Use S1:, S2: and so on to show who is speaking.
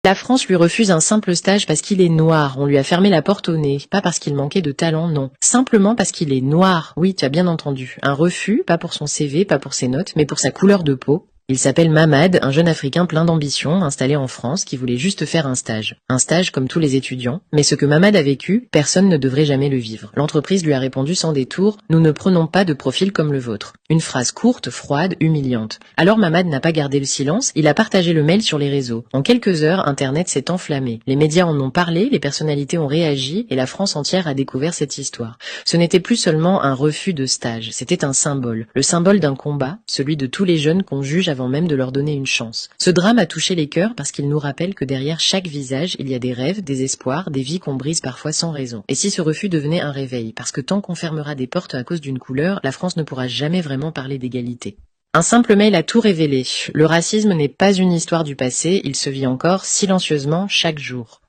S1: La France lui refuse un simple stage parce qu'il est noir, on lui a fermé la porte au nez, pas parce qu'il manquait de talent, non. Simplement parce qu'il est noir, oui, tu as bien entendu. Un refus, pas pour son CV, pas pour ses notes, mais pour sa couleur de peau. Il s'appelle Mamad, un jeune Africain plein d'ambition, installé en France, qui voulait juste faire un stage. Un stage comme tous les étudiants. Mais ce que Mamad a vécu, personne ne devrait jamais le vivre. L'entreprise lui a répondu sans détour, nous ne prenons pas de profil comme le vôtre. Une phrase courte, froide, humiliante. Alors Mamad n'a pas gardé le silence, il a partagé le mail sur les réseaux. En quelques heures, Internet s'est enflammé. Les médias en ont parlé, les personnalités ont réagi, et la France entière a découvert cette histoire. Ce n'était plus seulement un refus de stage, c'était un symbole. Le symbole d'un combat, celui de tous les jeunes qu'on juge avant même de leur donner une chance. Ce drame a touché les cœurs parce qu'il nous rappelle que derrière chaque visage, il y a des rêves, des espoirs, des vies qu'on brise parfois sans raison. Et si ce refus devenait un réveil, parce que tant qu'on fermera des portes à cause d'une couleur, la France ne pourra jamais vraiment parler d'égalité. Un simple mail a tout révélé. Le racisme n'est pas une histoire du passé, il se vit encore silencieusement chaque jour.